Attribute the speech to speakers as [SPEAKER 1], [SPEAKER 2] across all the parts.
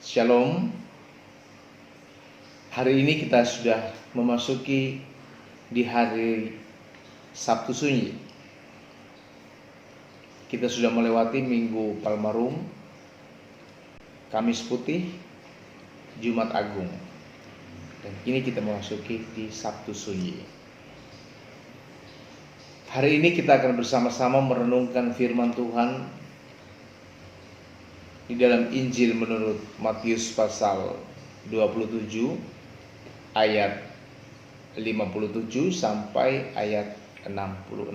[SPEAKER 1] Shalom. Hari ini kita sudah memasuki di hari Sabtu Sunyi. Kita sudah melewati Minggu Palmarum, Kamis Putih, Jumat Agung. Dan kini kita memasuki di Sabtu Sunyi. Hari ini kita akan bersama-sama merenungkan firman Tuhan di dalam Injil menurut Matius pasal 27 ayat 57 sampai ayat 66.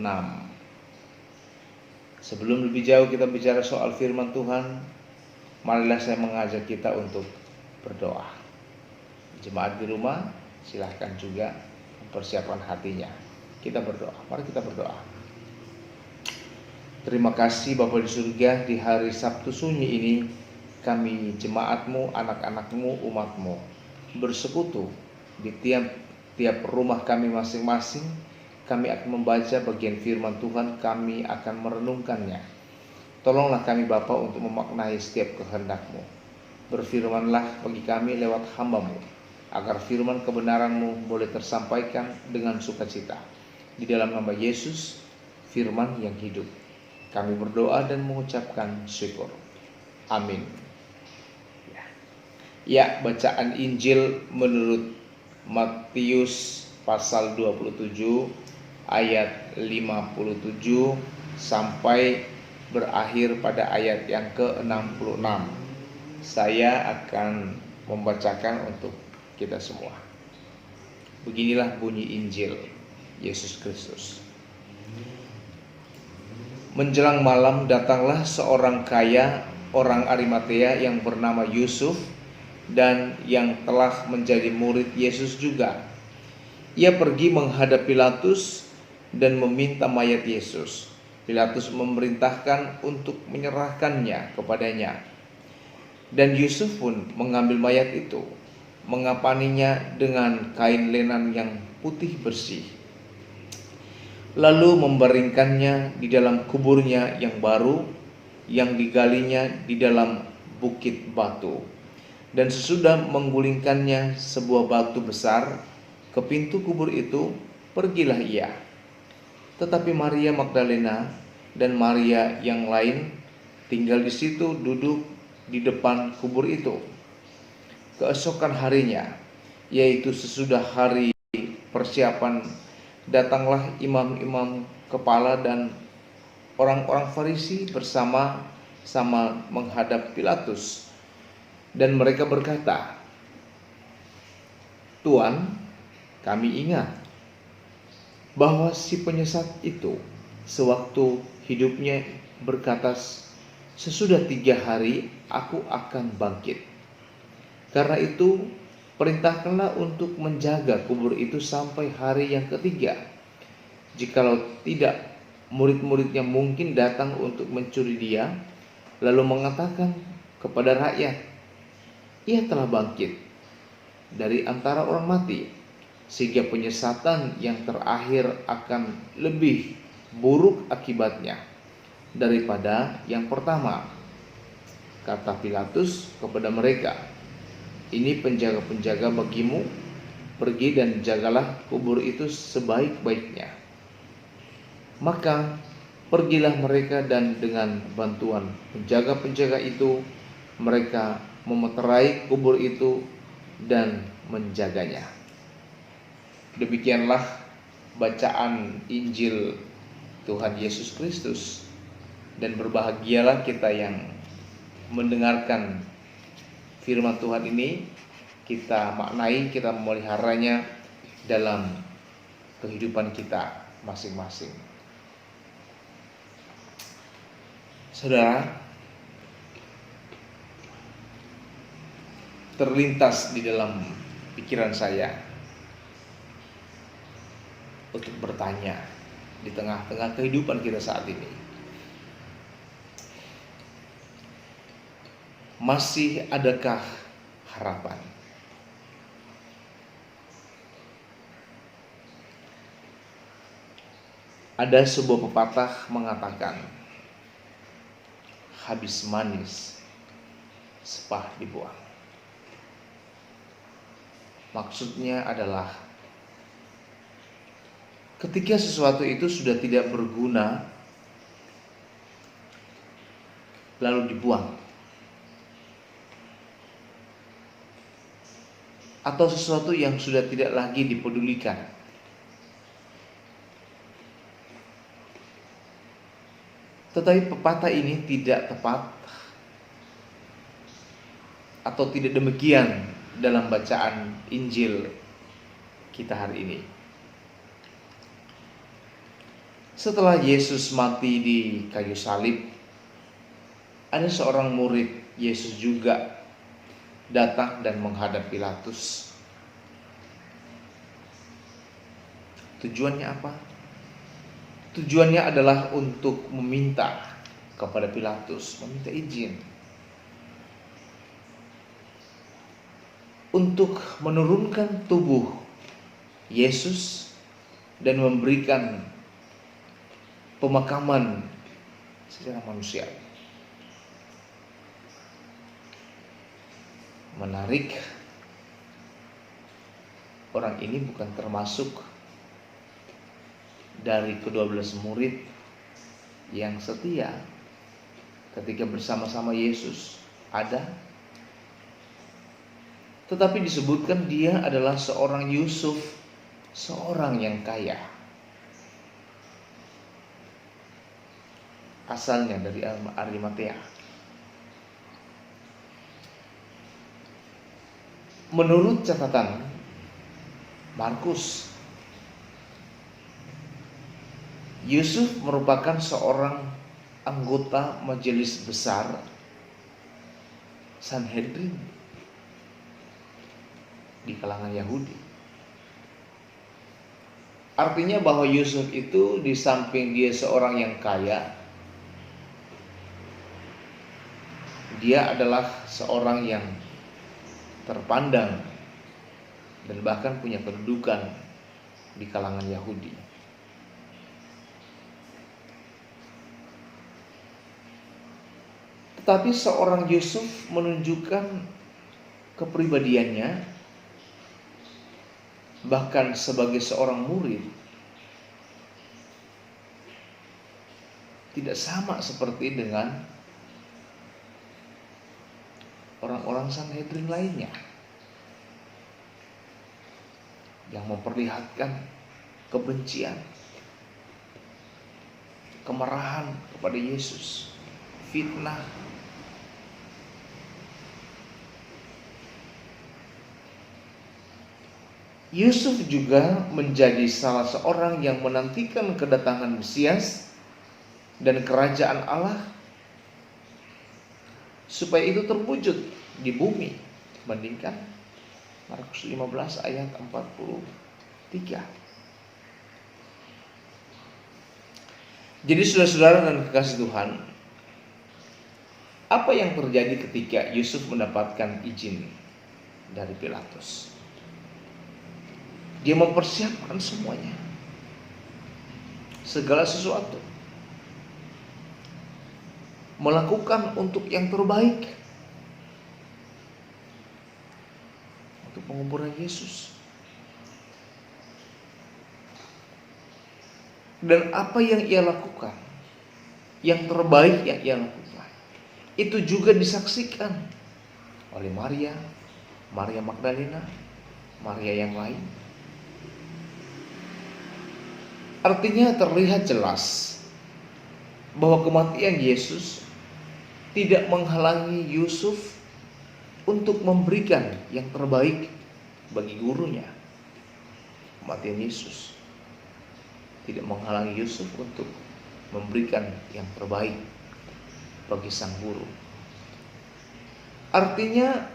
[SPEAKER 1] Sebelum lebih jauh kita bicara soal firman Tuhan, marilah saya mengajak kita untuk berdoa. Jemaat di rumah silahkan juga mempersiapkan hatinya. Kita berdoa, mari kita berdoa. Terima kasih Bapa di surga, di hari Sabtu Sunyi ini kami jemaat-Mu, anak-anak-Mu, umat-Mu bersekutu di tiap rumah kami masing-masing. Kami akan membaca bagian firman Tuhan, kami akan merenungkannya. Tolonglah kami Bapa untuk memaknai setiap kehendak-Mu. Berfirmanlah bagi kami lewat hamba-Mu, agar firman kebenaran-Mu boleh tersampaikan dengan sukacita. Di dalam nama Yesus, firman yang hidup, kami berdoa dan mengucapkan syukur. Amin. Ya, bacaan Injil menurut Matius pasal 27 ayat 57 sampai berakhir pada ayat yang ke-66. Saya akan membacakan untuk kita semua. Beginilah bunyi Injil Yesus Kristus. Menjelang malam datanglah seorang kaya, orang Arimatea yang bernama Yusuf, dan yang telah menjadi murid Yesus juga. Ia pergi menghadap Pilatus dan meminta mayat Yesus. Pilatus memerintahkan untuk menyerahkannya kepadanya. Dan Yusuf pun mengambil mayat itu, mengapaninya dengan kain lenan yang putih bersih, lalu membaringkannya di dalam kuburnya yang baru, yang digalinya di dalam bukit batu. Dan sesudah menggulingkannya sebuah batu besar ke pintu kubur itu, pergilah ia. Tetapi Maria Magdalena dan Maria yang lain tinggal di situ, duduk di depan kubur itu. Keesokan harinya, yaitu sesudah hari persiapan, datanglah imam-imam kepala dan orang-orang Farisi bersama-sama menghadap Pilatus. Dan mereka berkata, "Tuan, kami ingat bahwa si penyesat itu sewaktu hidupnya berkata, sesudah 3 hari aku akan bangkit. Karena itu perintahkanlah untuk menjaga kubur itu sampai hari yang ketiga. Jikalau tidak, murid-muridnya mungkin datang untuk mencuri dia, lalu mengatakan kepada rakyat, ia telah bangkit dari antara orang mati, sehingga penyesatan yang terakhir akan lebih buruk akibatnya daripada yang pertama." Kata Pilatus kepada mereka, "Ini penjaga-penjaga bagimu, pergi dan jagalah kubur itu sebaik-baiknya." Maka pergilah mereka dan dengan bantuan penjaga-penjaga itu mereka memeterai kubur itu dan menjaganya. Demikianlah bacaan Injil Tuhan Yesus Kristus, dan berbahagialah kita yang mendengarkan firman Tuhan ini, kita maknai, kita memeliharanya dalam kehidupan kita masing-masing. Saudara, terlintas di dalam pikiran saya untuk bertanya di tengah-tengah kehidupan kita saat ini, masih adakah harapan? Ada sebuah pepatah mengatakan, habis manis sepah dibuang. Maksudnya adalah ketika sesuatu itu sudah tidak berguna, lalu dibuang, atau sesuatu yang sudah tidak lagi dipedulikan, tetapi pepatah ini tidak tepat atau tidak demikian dalam bacaan Injil kita hari ini. Setelah Yesus mati di kayu salib, ada seorang murid Yesus juga datang dan menghadap Pilatus. Tujuannya apa? Tujuannya adalah untuk meminta kepada Pilatus, meminta izin untuk menurunkan tubuh Yesus dan memberikan pemakaman secara manusia. Menarik, orang ini bukan termasuk dari ke-12 murid yang setia ketika bersama-sama Yesus ada, tetapi disebutkan dia adalah seorang Yusuf, seorang yang kaya, asalnya dari Arimatea. Menurut catatan Markus, Yusuf merupakan seorang anggota majelis besar Sanhedrin di kalangan Yahudi. Artinya bahwa Yusuf itu di samping dia seorang yang kaya, dia adalah seorang yang terpandang dan bahkan punya kedudukan di kalangan Yahudi. Tetapi seorang Yusuf menunjukkan kepribadiannya, bahkan sebagai seorang murid, tidak sama seperti dengan orang-orang Sanhedrin lainnya yang memperlihatkan kebencian, kemarahan kepada Yesus, fitnah. Yusuf juga menjadi salah seorang yang menantikan kedatangan Mesias dan kerajaan Allah supaya itu terwujud di bumi. Bandingkan Markus 15 ayat 43. Jadi saudara-saudara dan kekasih Tuhan, apa yang terjadi ketika Yusuf mendapatkan izin dari Pilatus? Dia mempersiapkan semuanya, segala sesuatu, melakukan untuk yang terbaik, untuk penguburan Yesus. Dan apa yang ia lakukan, yang terbaik yang ia lakukan itu juga disaksikan oleh Maria, Maria Magdalena, Maria yang lain. Artinya terlihat jelas bahwa kematian Yesus tidak menghalangi Yusuf untuk memberikan yang terbaik bagi gurunya. Kematian Yesus tidak menghalangi Yusuf untuk memberikan yang terbaik bagi sang guru. Artinya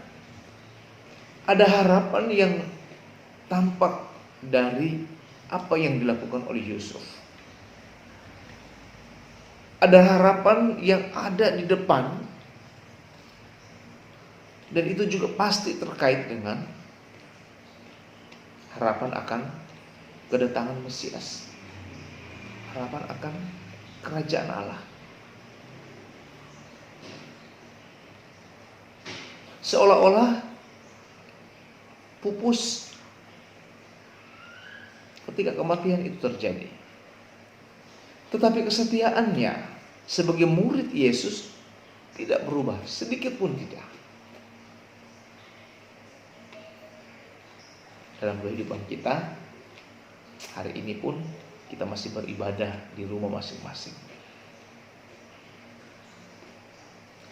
[SPEAKER 1] ada harapan yang tampak dari apa yang dilakukan oleh Yusuf. Ada harapan yang ada di depan, dan itu juga pasti terkait dengan harapan akan kedatangan Mesias, harapan akan kerajaan Allah. Seolah-olah pupus ketika kematian itu terjadi. Tetapi kesetiaannya sebagai murid Yesus tidak berubah sedikit pun tidak. Dalam kehidupan kita hari ini pun kita masih beribadah di rumah masing-masing.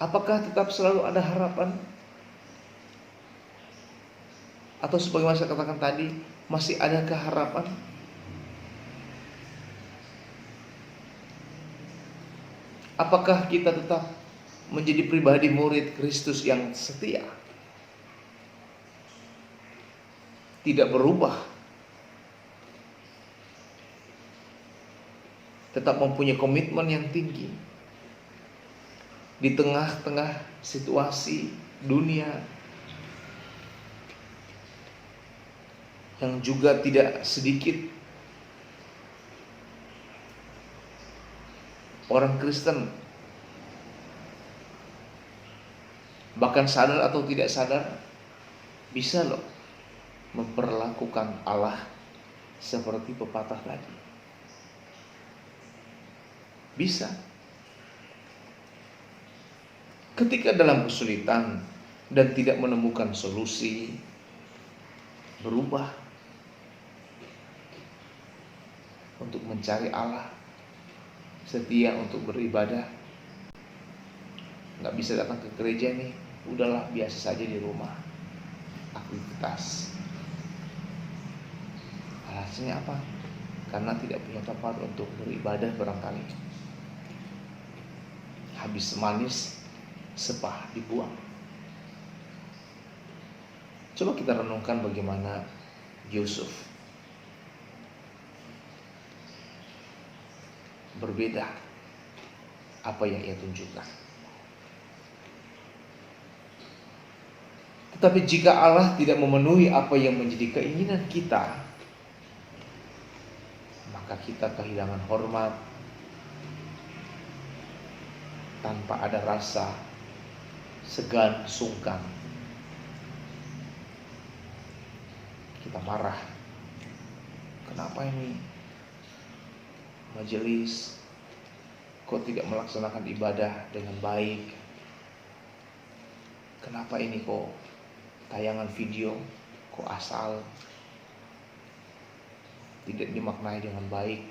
[SPEAKER 1] Apakah tetap selalu ada harapan? Atau sebagaimana saya katakan tadi, masih adakah harapan? Apakah kita tetap menjadi pribadi murid Kristus yang setia? Tidak berubah, tetap mempunyai komitmen yang tinggi di tengah-tengah situasi dunia yang juga tidak sedikit orang Kristen, bahkan sadar atau tidak sadar, bisa loh memperlakukan Allah seperti pepatah tadi. Bisa. Ketika dalam kesulitan dan tidak menemukan solusi, berubah untuk mencari Allah, setia untuk beribadah. Nggak bisa datang ke gereja nih, udahlah biasa saja di rumah, aktivitas. Alasannya apa? Karena tidak punya tempat untuk beribadah barangkali. Habis manis, sepah dibuang. Coba kita renungkan bagaimana Yusuf berbeda apa yang ia tunjukkan. Tetapi jika Allah tidak memenuhi apa yang menjadi keinginan kita, maka kita kehilangan hormat tanpa ada rasa segan sungkan. Kita marah. Kenapa ini majelis kok tidak melaksanakan ibadah dengan baik? Kenapa ini kok tayangan video kok asal, tidak dimaknai dengan baik,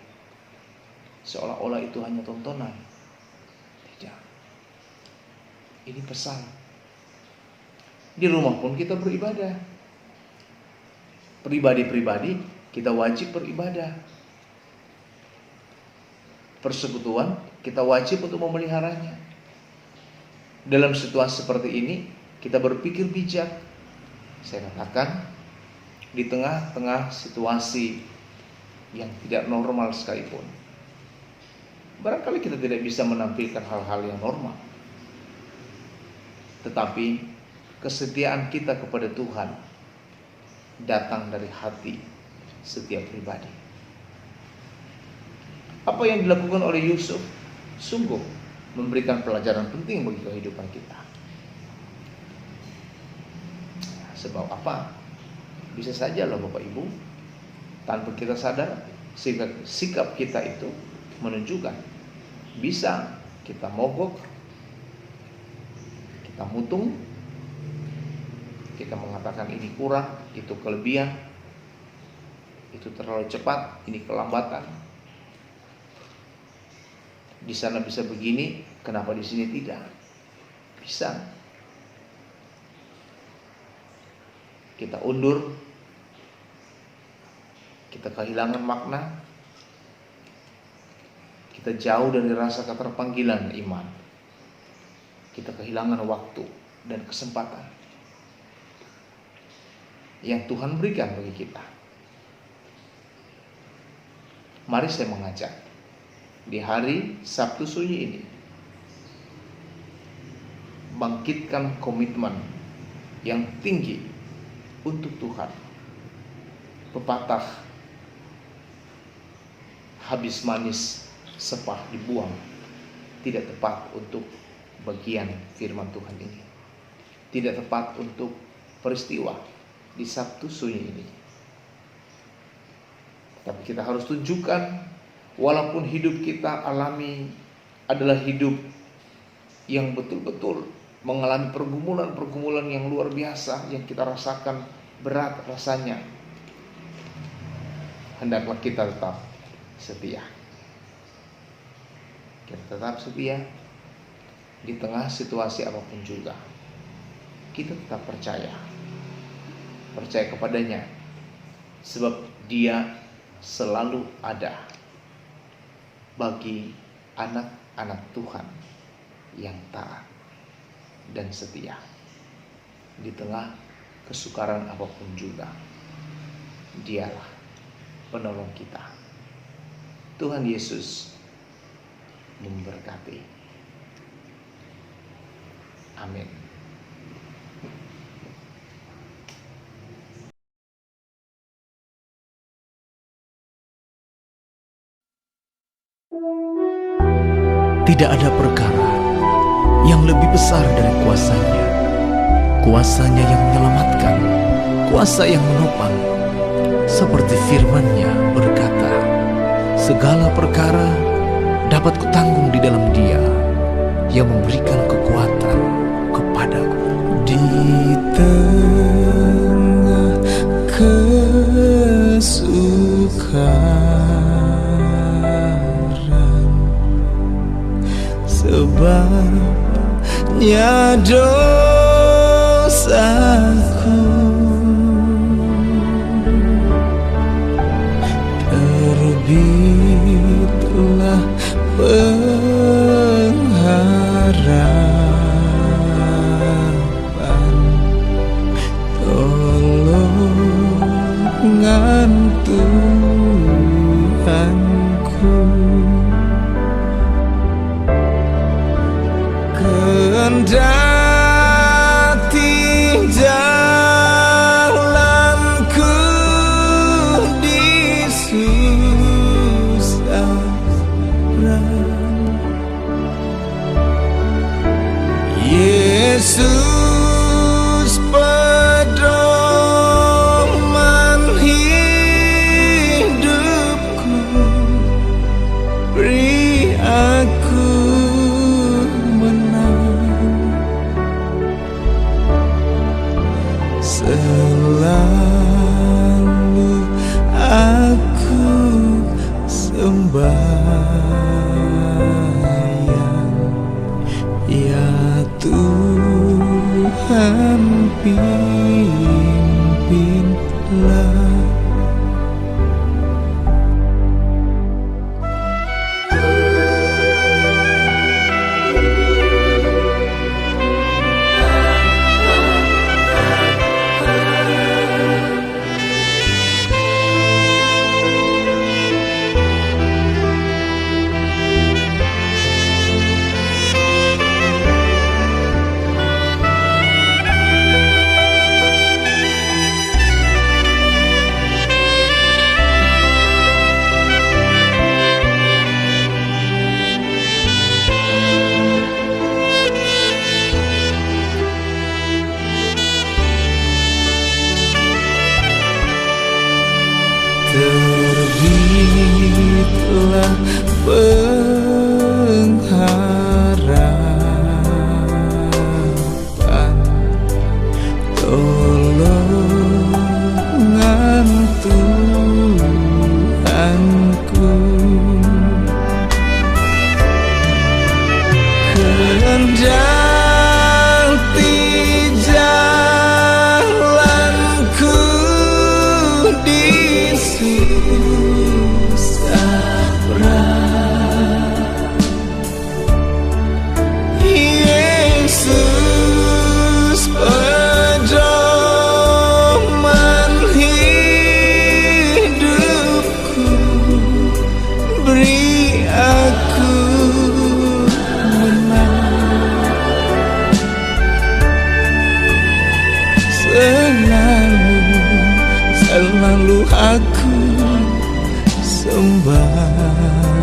[SPEAKER 1] seolah-olah itu hanya tontonan? Tidak. Ini pesan. Di rumah pun kita beribadah. Pribadi-pribadi kita wajib beribadah. Persekutuan kita wajib untuk memeliharanya. Dalam situasi seperti ini kita berpikir bijak. Saya katakan, di tengah-tengah situasi yang tidak normal sekalipun, barangkali kita tidak bisa menampilkan hal-hal yang normal, tetapi kesetiaan kita kepada Tuhan datang dari hati setiap pribadi. Apa yang dilakukan oleh Yusuf sungguh memberikan pelajaran penting bagi kehidupan kita. Sebab apa? Bisa saja loh Bapak Ibu, tanpa kita sadar, sikap kita itu menunjukkan bisa kita mogok Kita mutung, kita mengatakan ini kurang, itu kelebihan, itu terlalu cepat, ini kelambatan. Di sana bisa begini, kenapa di sini tidak? Bisa. Kita undur, kita kehilangan makna, kita jauh dari rasa keterpanggilan iman. Kita kehilangan waktu dan kesempatan yang Tuhan berikan bagi kita. Mari saya mengajak di hari Sabtu Sunyi ini, bangkitkan komitmen yang tinggi untuk Tuhan. Pepatah habis manis sepah dibuang tidak tepat untuk bagian firman Tuhan ini. Tidak tepat untuk peristiwa di Sabtu Sunyi ini. Tapi kita harus tunjukkan, walaupun hidup kita alami adalah hidup yang betul-betul mengalami pergumulan-pergumulan yang luar biasa, yang kita rasakan berat rasanya, hendaklah kita tetap setia. Kita tetap setia di tengah situasi apapun juga. Kita tetap percaya kepadanya, sebab Dia selalu ada bagi anak-anak Tuhan yang taat dan setia di tengah kesukaran apapun juga. Dialah penolong kita. Tuhan Yesus memberkati. Amin.
[SPEAKER 2] Tidak ada perkara yang lebih besar dari kuasa-Nya. Kuasa-Nya yang menyelamatkan, kuasa yang menopang. Seperti firman-Nya berkata, segala perkara dapat kutanggung di dalam Dia yang memberikan kekuatan kepadaku. Di tengah kesukaran, sebabnya dosaku, terbitlah pengharapan, tolongan Tuhanku. Kendati jalanku disusaran, Yesus pedoman hidupku, beri aku menang. Selalu aku sembahyang, ya Tuhan pimpinlah. menanti jalanku di susah. Yesus pedoman hidupku, beri aku menang. Selalu aku sembah.